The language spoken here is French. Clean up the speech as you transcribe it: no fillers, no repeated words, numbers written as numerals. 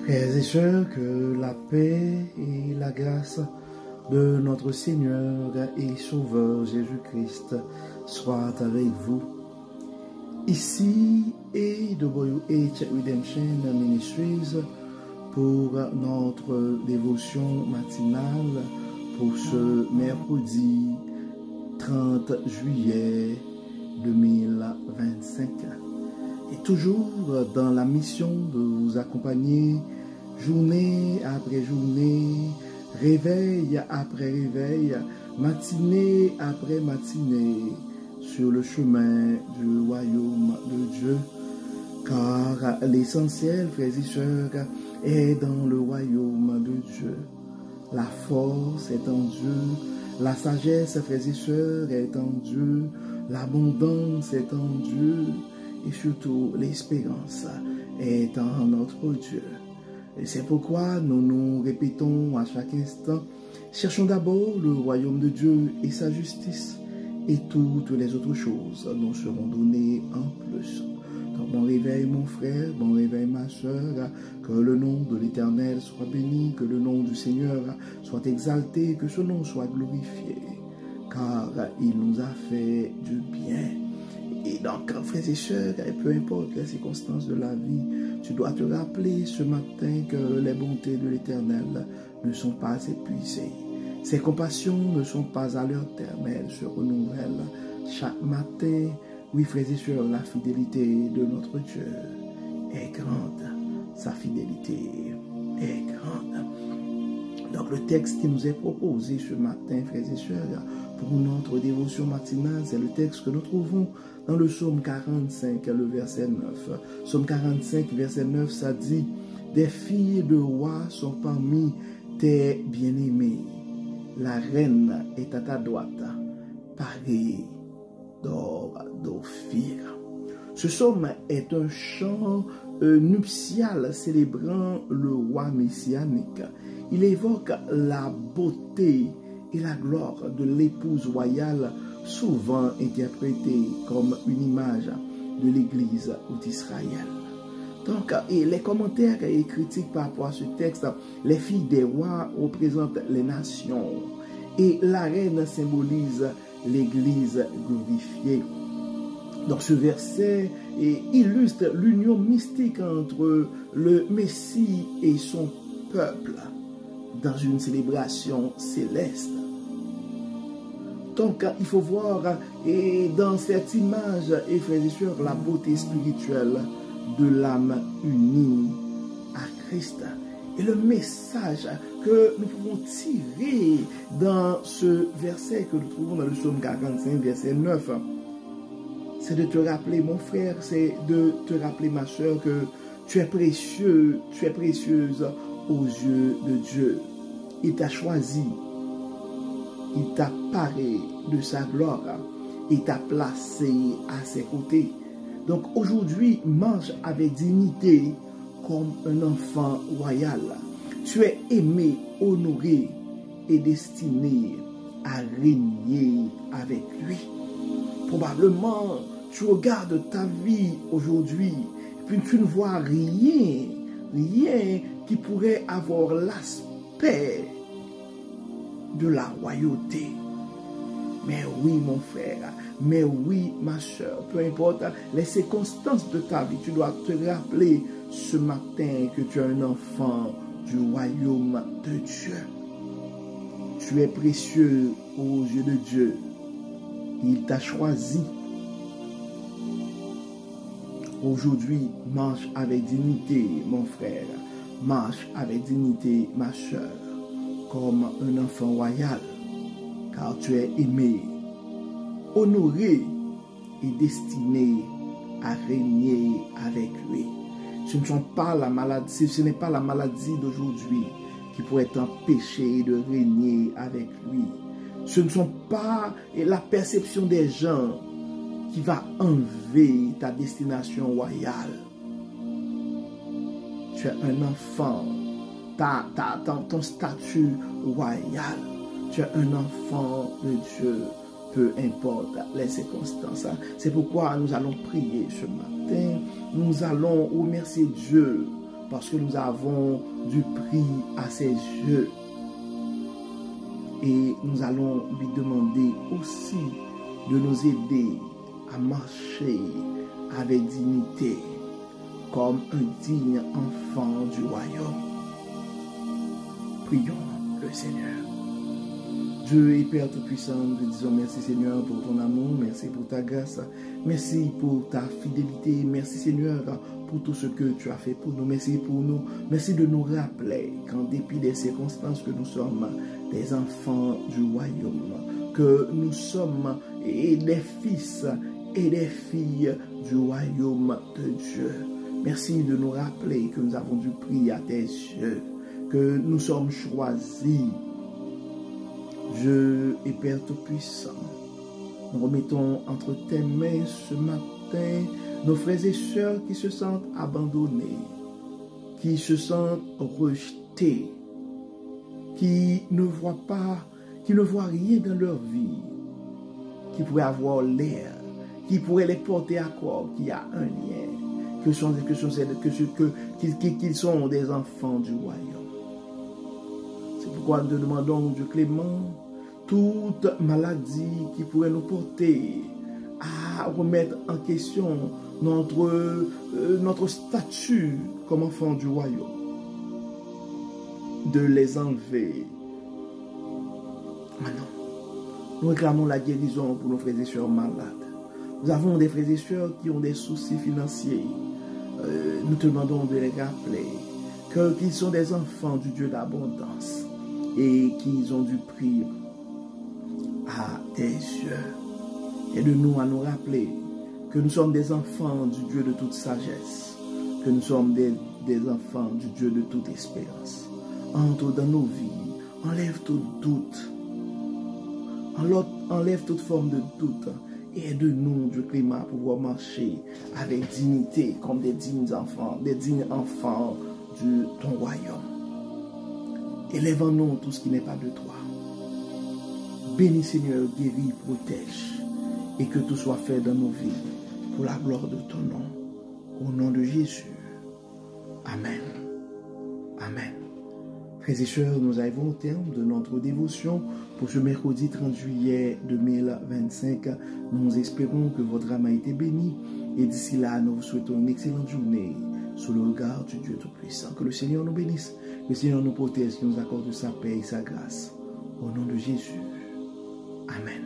Frères et sœurs, que la paix et la grâce de notre Seigneur et Sauveur Jésus-Christ soient avec vous. Ici est WH Redemption Ministries pour notre dévotion matinale pour ce mercredi 30 juillet 2025. Et toujours dans la mission de vous accompagner journée après journée, réveil après réveil, matinée après matinée, sur le chemin du royaume de Dieu. Car l'essentiel, frères et sœurs, est dans le royaume de Dieu. La force est en Dieu, la sagesse, frères et sœurs, est en Dieu, l'abondance est en Dieu, et surtout l'espérance est en notre Dieu. Et c'est pourquoi nous nous répétons à chaque instant, cherchons d'abord le royaume de Dieu et sa justice, et toutes les autres choses nous seront données en plus. Donc bon réveil mon frère, bon réveil ma soeur, que le nom de l'Éternel soit béni, que le nom du Seigneur soit exalté, que ce nom soit glorifié, car il nous a fait du bien. Et donc, frères et sœurs, peu importe les circonstances de la vie, tu dois te rappeler ce matin que les bontés de l'Éternel ne sont pas épuisées. Ses compassions ne sont pas à leur terme, elles se renouvellent chaque matin. Oui, frères et sœurs, la fidélité de notre Dieu est grande. Sa fidélité est grande. Donc, le texte qui nous est proposé ce matin, frères et sœurs, pour notre dévotion matinale, c'est le texte que nous trouvons dans le psaume 45, le verset 9. Psaume 45, verset 9, ça dit « Des filles de roi sont parmi tes bien-aimés. La reine est à ta droite, parée d'or d'Ophir. » Ce psaume est un chant nuptial célébrant le roi messianique. Il évoque la beauté et la gloire de l'épouse royale, souvent interprétée comme une image de l'Église d'Israël. Donc, et les commentaires et critiques par rapport à ce texte, les filles des rois représentent les nations et la reine symbolise l'Église glorifiée. Donc, ce verset illustre l'union mystique entre le Messie et son peuple dans une célébration céleste. Donc, il faut voir dans cette image, et frères et sœurs, la beauté spirituelle de l'âme unie à Christ. Et le message que nous pouvons tirer dans ce verset que nous trouvons dans le psaume 45, verset 9, c'est de te rappeler, mon frère, c'est de te rappeler, ma soeur, que tu es précieux, tu es précieuse aux yeux de Dieu. Il t'a choisi. Il t'a paré de sa gloire. Il t'a placé à ses côtés. Donc aujourd'hui, marche avec dignité comme un enfant royal. Tu es aimé, honoré et destiné à régner avec lui. Probablement, tu regardes ta vie aujourd'hui, puis tu ne vois rien qui pourrait avoir l'aspect de la royauté. Mais oui, mon frère, mais oui, ma soeur, peu importe les circonstances de ta vie, tu dois te rappeler ce matin que tu es un enfant du royaume de Dieu. Tu es précieux aux yeux de Dieu. Il t'a choisi. Aujourd'hui, marche avec dignité, mon frère. Marche avec dignité, ma soeur, comme un enfant royal, car tu es aimé, honoré et destiné à régner avec lui. Ce n'est pas la maladie d'aujourd'hui qui pourrait t'empêcher de régner avec lui. Ce ne sont pas la perception des gens qui va enlever ta destination royale. Tu es un enfant, ton statut royal. Tu es un enfant de Dieu, peu importe les circonstances. C'est pourquoi nous allons prier ce matin. Nous allons remercier Dieu parce que nous avons du prix à ses yeux. Et nous allons lui demander aussi de nous aider à marcher avec dignité, comme un digne enfant du royaume. Prions le Seigneur. Dieu et Père Tout-Puissant, nous te disons merci Seigneur pour ton amour, merci pour ta grâce, merci pour ta fidélité, merci Seigneur pour tout ce que tu as fait pour nous, merci pour nous, merci de nous rappeler qu'en dépit des circonstances que nous sommes des enfants du royaume, que nous sommes des fils et des filles du royaume de Dieu. Merci de nous rappeler que nous avons du prix à tes yeux, que nous sommes choisis. Dieu et Père Tout-Puissant, nous remettons entre tes mains ce matin nos frères et sœurs qui se sentent abandonnés, qui se sentent rejetés, qui ne voient pas, qui ne voient rien dans leur vie, qui pourraient avoir l'air, qui pourraient les porter à croire qu'il y a un lien, qu'ils sont des enfants du royaume. C'est pourquoi nous te demandons, Dieu clément, toute maladie qui pourrait nous porter à remettre en question notre statut comme enfant du royaume, de les enlever. Maintenant, nous réclamons la guérison pour nos frères et sœurs malades. Nous avons des frères et sœurs qui ont des soucis financiers. Nous te demandons de les rappeler qu'ils sont des enfants du Dieu d'abondance et qu'ils ont du prix à tes yeux. Aide-nous à nous rappeler que nous sommes des enfants du Dieu de toute sagesse, que nous sommes des enfants du Dieu de toute espérance. Entre dans nos vies, enlève tout doute, enlève toute forme de doute et aide-nous, Dieu clément, à pouvoir marcher avec dignité comme des dignes enfants de ton royaume. Élève en nous tout ce qui n'est pas de toi. Bénis Seigneur, guéris, protège, et que tout soit fait dans nos vies pour la gloire de ton nom. Au nom de Jésus. Amen. Amen. Frères et sœurs, nous arrivons au terme de notre dévotion pour ce mercredi 30 juillet 2025. Nous espérons que votre âme a été bénie et d'ici là, nous vous souhaitons une excellente journée sous le regard du Dieu Tout-Puissant. Que le Seigneur nous bénisse, que le Seigneur nous protège, qu'il nous accorde sa paix et sa grâce. Au nom de Jésus. Amen.